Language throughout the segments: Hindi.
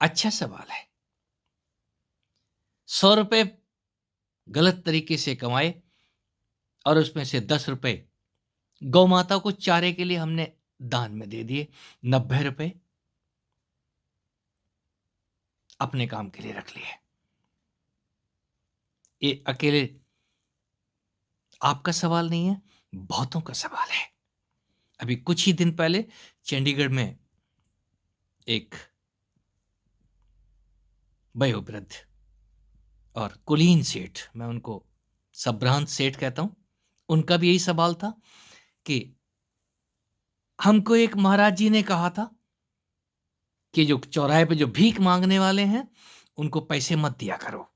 अच्छा सवाल है। 100 रुपए गलत तरीके से कमाए और उसमें से 10 रुपए गौ माता को चारे के लिए हमने दान में दे दिए। 90 रुपए अपने काम के लिए रख लिए। ये अकेले आपका सवाल नहीं है, बहुतों का सवाल है। अभी कुछ ही दिन पहले चंडीगढ़ में एक वयोवृद्ध और कुलीन सेठ, मैं उनको संभ्रांत सेठ कहता हूं, उनका भी यही सवाल था कि हमको एक महाराज जी ने कहा था कि जो चौराहे पे जो भीख मांगने वाले हैं उनको पैसे मत दिया करो।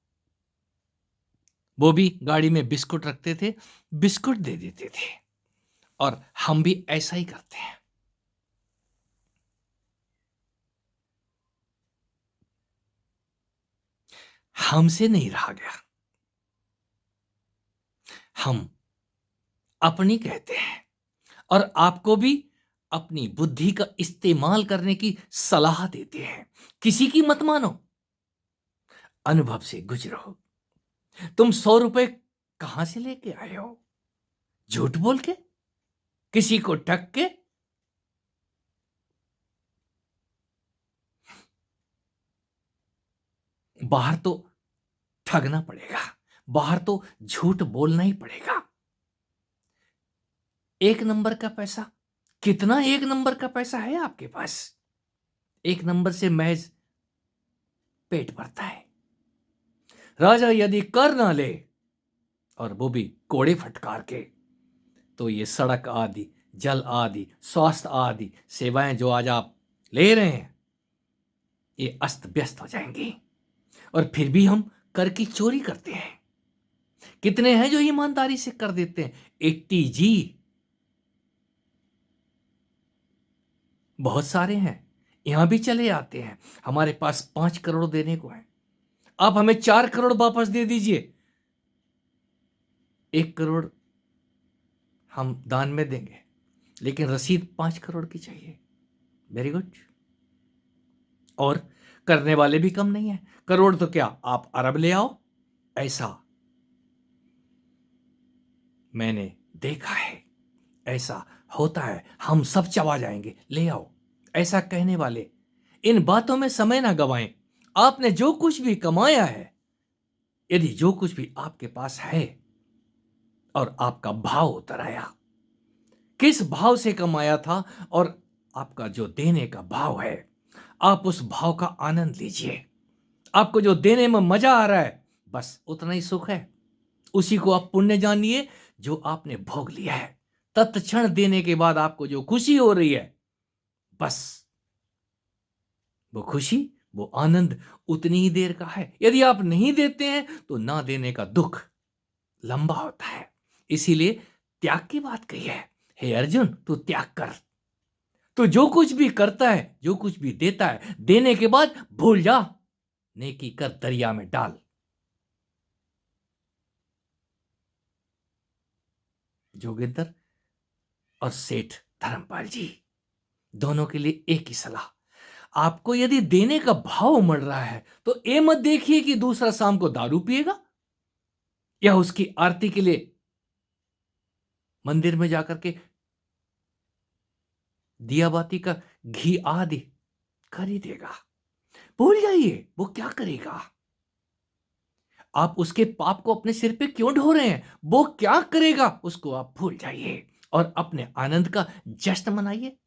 वो भी गाड़ी में बिस्कुट रखते थे, बिस्कुट दे देते थे, और हम भी ऐसा ही करते हैं। हमसे नहीं रहा गया, हम अपनी कहते हैं, और आपको भी अपनी बुद्धि का इस्तेमाल करने की सलाह देते हैं। किसी की मत मानो, अनुभव से गुजरो। तुम 100 रुपए कहां से लेके आए हो? झूठ बोल के? किसी को ठग के? बाहर तो ठगना पड़ेगा, बाहर तो झूठ बोलना ही पड़ेगा। एक नंबर का पैसा, कितना एक नंबर का पैसा है आपके पास? एक नंबर से महज पेट भरता है। राजा यदि कर ना ले, और वो भी कोड़े फटकार के, तो ये सड़क आदि, जल आदि, स्वास्थ्य आदि सेवाएं जो आज आप ले रहे हैं, ये अस्त व्यस्त हो जाएंगी। और फिर भी हम कर की चोरी करते हैं। कितने हैं जो ईमानदारी से कर देते हैं? 80 जी, बहुत सारे हैं। यहां भी चले आते हैं। हमारे पास 5 करोड़ देने को है, आप हमें 4 करोड़ वापस दे दीजिए, 1 करोड़ हम दान में देंगे, लेकिन रसीद 5 करोड़ की चाहिए। Very good. और करने वाले भी कम नहीं है। करोड़ तो क्या, आप अरब ले आओ। ऐसा मैंने देखा है, ऐसा होता है। हम सब चबा जाएंगे, ले आओ, ऐसा कहने वाले। इन बातों में समय ना गवाएं। आपने जो कुछ भी कमाया है, यदि जो कुछ भी आपके पास है और आपका भाव उतर आया, किस भाव से कमाया था और आपका जो देने का भाव है, आप उस भाव का आनंद लीजिए। आपको जो देने में मजा आ रहा है, बस उतना ही सुख है। उसी को आप पुण्य जानिए जो आपने भोग लिया है। तत्क्षण देने के बाद आपको जो खुशी हो रही है, बस वो खुशी, वो आनंद उतनी ही देर का है। यदि आप नहीं देते हैं तो ना देने का दुख लंबा होता है। इसीलिए त्याग की बात कही है। हे अर्जुन, तू त्याग कर। तो जो कुछ भी करता है, जो कुछ भी देता है, देने के बाद भूल जा, नेकी कर दरिया में डाल। जोगिंदर और सेठ धर्मपाल जी, दोनों के लिए एक ही सलाह। आपको यदि देने का भाव उमड़ रहा है, तो ये मत देखिए कि दूसरा शाम को दारू पिएगा या उसकी आरती के लिए मंदिर में जाकर के दिया बाती का घी आदि खरीदेगा। भूल जाइए, वो क्या करेगा। आप उसके पाप को अपने सिर पे क्यों ढो रहे हैं? वो क्या करेगा उसको आप भूल जाइए और अपने आनंद का जश्न मनाइए।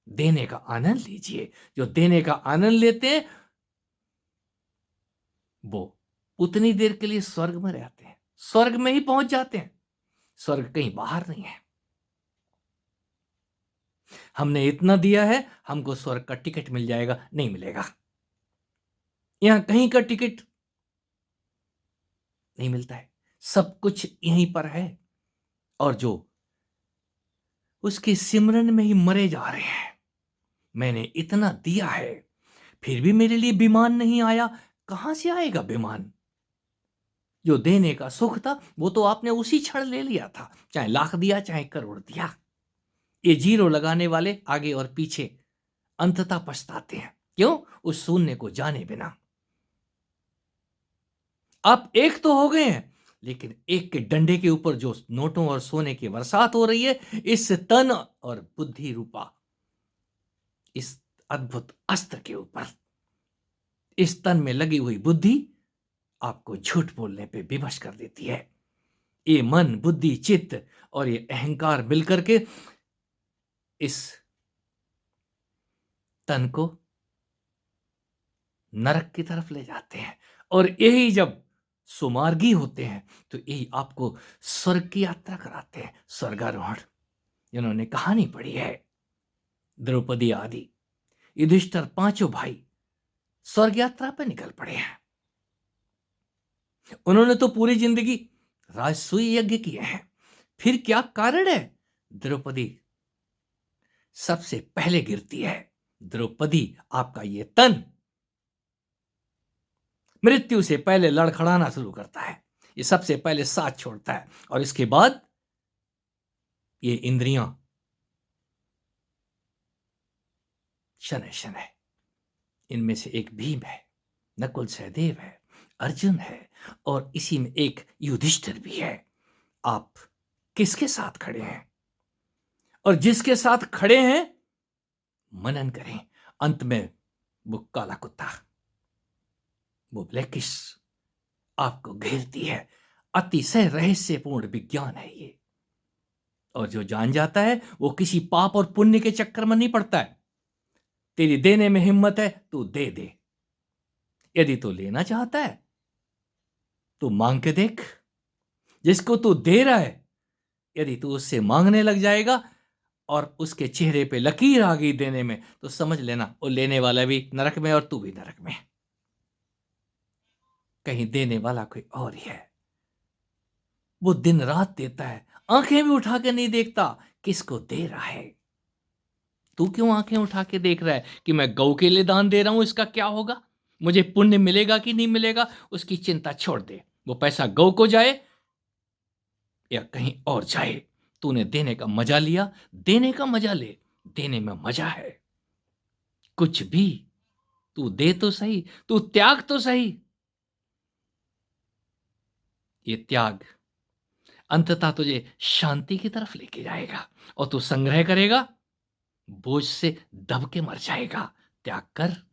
देने का आनंद लीजिए। जो देने का आनंद लेते हैं, वो उतनी देर के लिए स्वर्ग में रहते हैं, स्वर्ग में ही पहुंच जाते हैं। स्वर्ग कहीं बाहर नहीं है। हमने इतना दिया है, हमको स्वर्ग का टिकट मिल जाएगा, नहीं मिलेगा। यहां कहीं का टिकट नहीं मिलता है, सब कुछ यहीं पर है। और जो उसके सिमरन में ही मरे जा रहे हैं। मैंने इतना दिया है, फिर भी मेरे लिए विमान नहीं आया। कहां से आएगा विमान? जो देने का सुख था, वो तो आपने उसी क्षण ले लिया था, चाहे लाख दिया चाहे करोड़ दिया। ये जीरो लगाने वाले आगे और पीछे अंततः पछताते हैं। क्यों? उस शून्य को जाने बिना। आप एक तो हो गए हैं, लेकिन एक के डंडे के ऊपर जो नोटों और सोने की बरसात हो रही है, इस तन और बुद्धि रूपा इस अद्भुत अस्त्र के ऊपर, इस तन में लगी हुई बुद्धि आपको झूठ बोलने पे विवश कर देती है। ये मन, बुद्धि, चित्त और ये अहंकार मिलकर के इस तन को नरक की तरफ ले जाते हैं। और यही जब सुमार्गी होते हैं, तो यही आपको स्वर्ग की यात्रा कराते हैं, स्वर्गारोहण। जिन्होंने कहानी पढ़ी है, द्रौपदी आदि, युधिष्ठिर, पांचों भाई स्वर्ग यात्रा पर निकल पड़े हैं। उन्होंने तो पूरी जिंदगी राजसूय यज्ञ किए हैं, फिर क्या कारण है? द्रौपदी सबसे पहले गिरती है। द्रौपदी, आपका ये तन मृत्यु से पहले लड़खड़ाना शुरू करता है, ये सबसे पहले साथ छोड़ता है, और इसके बाद ये इंद्रियां शनै शनै, इनमें से एक भीम है, नकुल सहदेव है, अर्जुन है, और इसी में एक युधिष्ठिर भी है। आप किसके साथ खड़े हैं? और जिसके साथ खड़े हैं, मनन करें। अंत में वो काला कुत्ता, वो ब्लैकिश आपको घेरती है। अतिशय रहस्यपूर्ण विज्ञान है ये। और जो जान जाता है, वो किसी पाप और पुण्य के चक्कर में नहीं पड़ता है। तेरी देने में हिम्मत है, तू दे दे। यदि तू लेना चाहता है, तू मांग के देख। जिसको तू दे रहा है, यदि तू उससे मांगने लग जाएगा और उसके चेहरे पे लकीर आ गई देने में, तो समझ लेना वो लेने वाला भी नरक में और तू भी नरक में। कहीं देने वाला कोई और ही है। वो दिन रात देता है, आंखें भी उठा के नहीं देखता किसको दे रहा है। तू क्यों आंखें उठा के देख रहा है कि मैं गौ के लिए दान दे रहा हूं, इसका क्या होगा, मुझे पुण्य मिलेगा कि नहीं मिलेगा? उसकी चिंता छोड़ दे। वो पैसा गौ को जाए या कहीं और जाए, तूने देने का मजा लिया, देने का मजा ले। देने में मजा है। कुछ भी तू दे तो सही, तू त्याग तो सही। ये त्याग अंततः तुझे शांति की तरफ लेके जाएगा, और तू संग्रह करेगा, बोझ से दब के मर जाएगा। त्याग कर।